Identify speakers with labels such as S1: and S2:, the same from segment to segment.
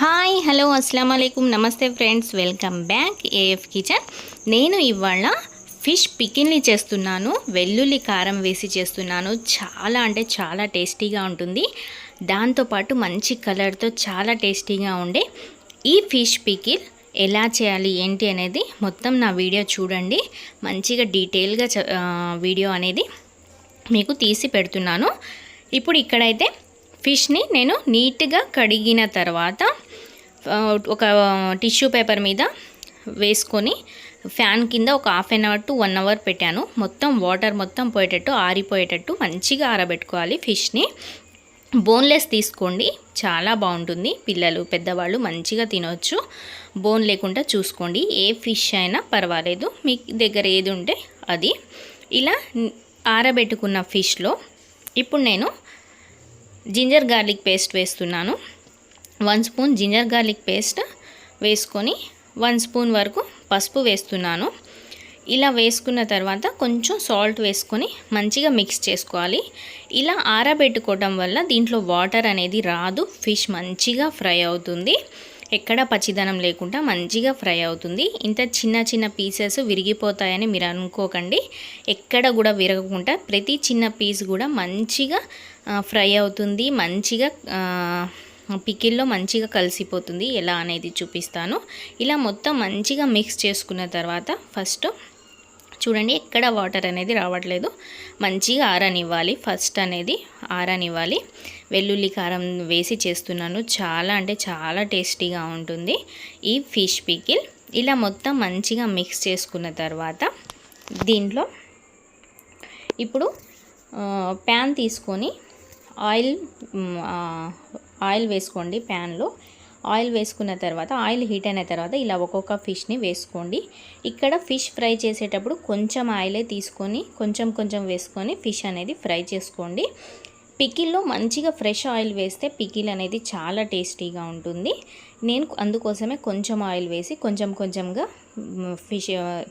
S1: Hi hello అస్సలం వాలేకుమ్ నమస్తే friends, welcome back AF kitchen. నేను ఇవాళ ఫిష్ పికిల్ని చేస్తున్నాను. వెల్లుల్లి కారం వేసి చేస్తున్నాను. చాలా అంటే చాలా టేస్టీగా ఉంటుంది. దాంతోపాటు మంచి కలర్తో చాలా టేస్టీగా ఉండే ఈ ఫిష్ పికిల్ ఎలా చేయాలి ఏంటి అనేది మొత్తం నా వీడియో చూడండి. మంచిగా డీటెయిల్గా వీడియో అనేది మీకు తీసి పెడుతున్నాను. ఇప్పుడు ఇక్కడైతే ఫిష్ని నేను నీట్గా కడిగిన తర్వాత ఒక టిష్యూ పేపర్ మీద వేసుకొని ఫ్యాన్ కింద ఒక half an hour to 1 hour పెట్టాను. మొత్తం వాటర్ మొత్తం పోయేటట్టు ఆరిపోయేటట్టు మంచిగా ఆరబెట్టుకోవాలి. ఫిష్ని బోన్లెస్ తీసుకోండి, చాలా బాగుంటుంది. పిల్లలు పెద్దవాళ్ళు మంచిగా తినవచ్చు. బోన్ లేకుండా చూసుకోండి. ఏ ఫిష్ అయినా పర్వాలేదు, మీ దగ్గర ఏది ఉంటే అది. ఇలా ఆరబెట్టుకున్న ఫిష్లో ఇప్పుడు నేను జింజర్ గార్లిక్ పేస్ట్ వేస్తున్నాను. 1 స్పూన్ జింజర్ గార్లిక్ పేస్ట్ వేసుకొని 1 స్పూన్ వరకు పసుపు వేస్తున్నాను. ఇలా వేసుకున్న తర్వాత కొంచెం సాల్ట్ వేసుకొని మంచిగా మిక్స్ చేసుకోవాలి. ఇలా ఆరబెట్టుకోవడం వల్ల దీంట్లో వాటర్ అనేది రాదు. ఫిష్ మంచిగా ఫ్రై అవుతుంది. ఎక్కడ పచ్చిదనం లేకుండా మంచిగా ఫ్రై అవుతుంది. ఇంత చిన్న చిన్న పీసెస్ విరిగిపోతాయని మీరు అనుకోకండి. ఎక్కడ కూడా విరగకుండా ప్రతి చిన్న పీస్ కూడా మంచిగా ఫ్రై అవుతుంది. మంచిగా పికిల్లో మంచిగా కలిసిపోతుంది. ఎలా అనేది చూపిస్తాను. ఇలా మొత్తం మంచిగా మిక్స్ చేసుకున్న తర్వాత ఫస్ట్ చూడండి, ఎక్కడ వాటర్ అనేది రావట్లేదు. మంచిగా ఆరనివ్వాలి. ఫస్ట్ అనేది ఆరనివ్వాలి. వెల్లుల్లి కారం వేసి చేస్తున్నాను. చాలా అంటే చాలా టేస్టీగా ఉంటుంది ఈ ఫిష్ పికిల్. ఇలా మొత్తం మంచిగా మిక్స్ చేసుకున్న తర్వాత దీంట్లో ఇప్పుడు ప్యాన్ తీసుకొని ఆయిల్ వేసుకోండి. ప్యాన్లో ఆయిల్ వేసుకున్న తర్వాత ఆయిల్ హీట్ అయిన తర్వాత ఇలా ఒక్కొక్క ఫిష్ని వేసుకోండి. ఇక్కడ ఫిష్ ఫ్రై చేసేటప్పుడు కొంచెం ఆయిలే తీసుకొని కొంచెం వేసుకొని ఫిష్ అనేది ఫ్రై చేసుకోండి. పికిల్లో మంచిగా ఫ్రెష్ ఆయిల్ వేస్తే పికిల్ అనేది చాలా టేస్టీగా ఉంటుంది. నేను అందుకోసమే కొంచెం ఆయిల్ వేసి కొంచెంగా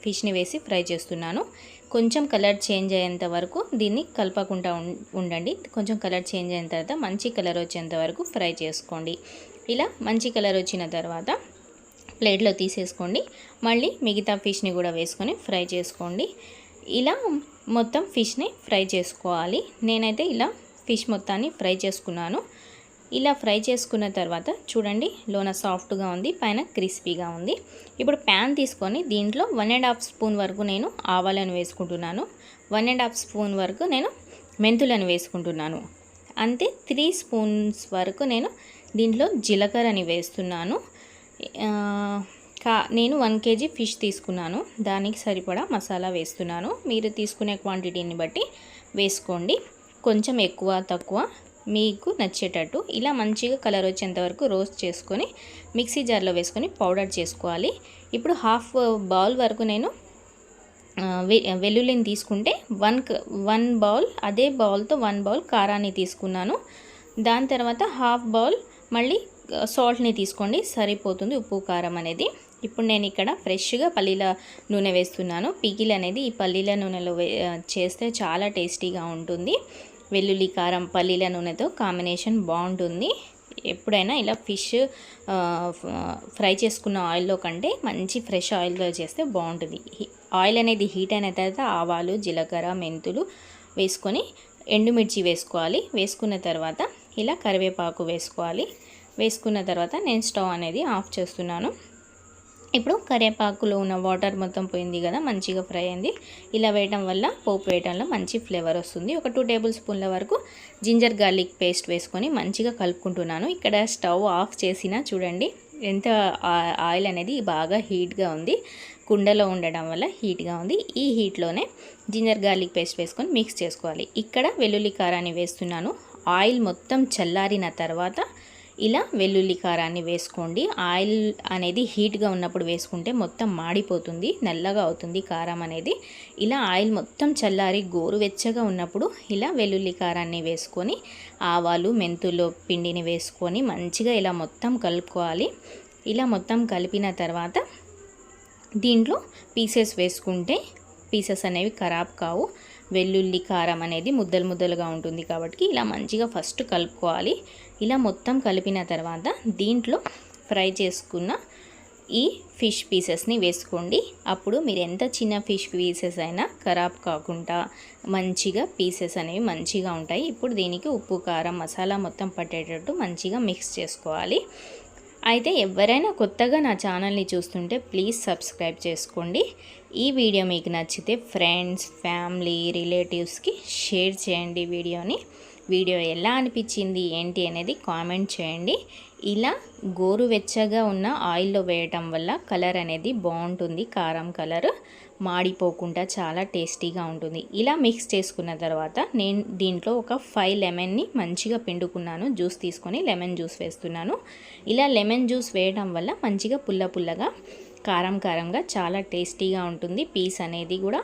S1: ఫిష్ని వేసి ఫ్రై చేస్తున్నాను. కొంచెం కలర్ చేంజ్ అయ్యేంత వరకు దీన్ని కలపకుండా ఉండండి. కొంచెం కలర్ చేంజ్ అయిన తర్వాత మంచి కలర్ వచ్చేంత వరకు ఫ్రై చేసుకోండి. ఇలా మంచి కలర్ వచ్చిన తర్వాత ప్లేట్లో తీసేసుకోండి. మళ్ళీ మిగతా ఫిష్ని కూడా వేసుకొని ఫ్రై చేసుకోండి. ఇలా మొత్తం ఫిష్ని ఫ్రై చేసుకోవాలి. నేనైతే ఇలా ఫిష్ మొత్తాన్ని ఫ్రై చేసుకున్నాను. ఇలా ఫ్రై చేసుకున్న తర్వాత చూడండి, లోన సాఫ్ట్గా ఉంది, పైన క్రిస్పీగా ఉంది. ఇప్పుడు ప్యాన్ తీసుకొని దీంట్లో 1.5 స్పూన్ వరకు నేను ఆవాలను వేసుకుంటున్నాను. 1.5 స్పూన్ వరకు నేను మెంతులను వేసుకుంటున్నాను. అంతే 3 స్పూన్స్ వరకు నేను దీంట్లో జీలకర్రని వేస్తున్నాను. నేను 1 kg ఫిష్ తీసుకున్నాను. దానికి సరిపడా మసాలా వేస్తున్నాను. మీరు తీసుకునే క్వాంటిటీని బట్టి వేసుకోండి. కొంచెం ఎక్కువ తక్కువ మీకు నచ్చేటట్టు. ఇలా మంచిగా కలర్ వచ్చేంత వరకు రోస్ట్ చేసుకొని మిక్సీ జార్లో వేసుకొని పౌడర్ చేసుకోవాలి. ఇప్పుడు హాఫ్ బౌల్ వరకు నేను వెల్లుల్లిని తీసుకుంటే 1 బౌల్, అదే బౌల్తో 1 బౌల్ కారాన్ని తీసుకున్నాను. దాని తర్వాత హాఫ్ బౌల్ మళ్ళీ సాల్ట్ని తీసుకోండి, సరిపోతుంది ఉప్పు కారం అనేది. ఇప్పుడు నేను ఇక్కడ ఫ్రెష్గా పల్లీల నూనె వేస్తున్నాను. పికిల్ అనేది ఈ పల్లీల నూనెలో చేస్తే చాలా టేస్టీగా ఉంటుంది. వెల్లుల్లి కారం పల్లీల నూనెతో కాంబినేషన్ బాగుంటుంది. ఎప్పుడైనా ఇలా ఫిష్ ఫ్రై చేసుకున్న ఆయిల్లో కంటే మంచి ఫ్రెష్ ఆయిల్లో చేస్తే బాగుంటుంది. ఆయిల్ అనేది హీట్ అయిన తర్వాత ఆవాలు, జీలకర్ర, మెంతులు వేసుకొని ఎండుమిర్చి వేసుకోవాలి. వేసుకున్న తర్వాత ఇలా కరివేపాకు వేసుకోవాలి. వేసుకున్న తర్వాత నేను స్టవ్ అనేది ఆఫ్ చేస్తున్నాను. ఇప్పుడు కరివేపాకులో ఉన్న వాటర్ మొత్తం పోయింది కదా, మంచిగా ఫ్రై అయింది. ఇలా వేయడం వల్ల పోపు వేయడంలో మంచి ఫ్లేవర్ వస్తుంది. ఒక 2 టేబుల్ స్పూన్ల వరకు జింజర్ గార్లిక్ పేస్ట్ వేసుకొని మంచిగా కలుపుకుంటున్నాను. ఇక్కడ స్టవ్ ఆఫ్ చేసినా చూడండి ఎంత ఆయిల్ అనేది బాగా హీట్గా ఉంది. కుండలో ఉండడం వల్ల హీట్గా ఉంది. ఈ హీట్లోనే జింజర్ గార్లిక్ పేస్ట్ వేసుకొని మిక్స్ చేసుకోవాలి. ఇక్కడ వెల్లుల్లి కారాన్ని వేస్తున్నాను. ఆయిల్ మొత్తం చల్లారిన తర్వాత ఇలా వెల్లుల్లి కారాన్ని వేసుకోండి. ఆయిల్ అనేది హీట్గా ఉన్నప్పుడు వేసుకుంటే మొత్తం మాడిపోతుంది, నల్లగా అవుతుంది కారం అనేది. ఇలా ఆయిల్ మొత్తం చల్లారి గోరువెచ్చగా ఉన్నప్పుడు ఇలా వెల్లుల్లి కారాన్ని వేసుకొని ఆవాలు, మెంతులు పిండిని వేసుకొని మంచిగా ఇలా మొత్తం కలుపుకోవాలి. ఇలా మొత్తం కలిపిన తర్వాత దీంట్లో పీసెస్ వేసుకుంటే పీసెస్ అనేవి ఖరాబ్ కావు. వెల్లుల్లి కారం అనేది ముద్దలు ముద్దలుగా ఉంటుంది కాబట్టి ఇలా మంచిగా ఫస్ట్ కలుపుకోవాలి. ఇలా మొత్తం కలిపిన తర్వాత దీంట్లో ఫ్రై చేసుకున్న ఈ ఫిష్ పీసెస్ని వేసుకోండి. అప్పుడు మీరు ఎంత చిన్న ఫిష్ పీసెస్ అయినా ఖరాబ్ కాకుండా మంచిగా పీసెస్ అనేవి మంచిగా ఉంటాయి. ఇప్పుడు దీనికి ఉప్పు, కారం, మసాలా మొత్తం పట్టేటట్టు మంచిగా మిక్స్ చేసుకోవాలి. అయితే ఎవరైనా కొత్తగా నా ఛానల్ని చూస్తుంటే ప్లీజ్ సబ్స్క్రైబ్ చేసుకోండి. ఈ వీడియో మీకు నచ్చితే ఫ్రెండ్స్, ఫ్యామిలీ, రిలేటివ్స్కి షేర్ చేయండి. వీడియో ఎలా అనిపించింది ఏంటి అనేది కామెంట్ చేయండి. ఇలా గోరువెచ్చగా ఉన్న ఆయిల్లో వేయటం వల్ల కలర్ అనేది బాగుంటుంది. కారం కలర్ మాడిపోకుండా చాలా టేస్టీగా ఉంటుంది. ఇలా మిక్స్ చేసుకున్న తర్వాత నేను దీంట్లో ఒక 5 లెమన్ని మంచిగా పిండుకున్నాను. జ్యూస్ తీసుకొని లెమన్ జ్యూస్ వేస్తున్నాను. ఇలా లెమన్ జ్యూస్ వేయడం వల్ల మంచిగా పుల్లగా కారంగా చాలా టేస్టీగా ఉంటుంది. పీస్ అనేది కూడా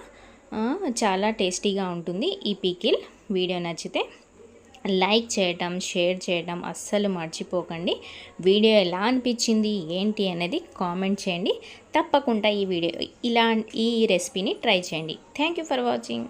S1: చాలా టేస్టీగా ఉంటుంది ఈ పికిల్. వీడియో నచ్చితే లైక్ చేయటం, షేర్ చేయటం అస్సలు మర్చిపోకండి. వీడియో ఎలా అనిపించింది ఏంటి అనేది కామెంట్ చేయండి. తప్పకుండా ఈ రెసిపీని ట్రై చేయండి. Thank you for watching.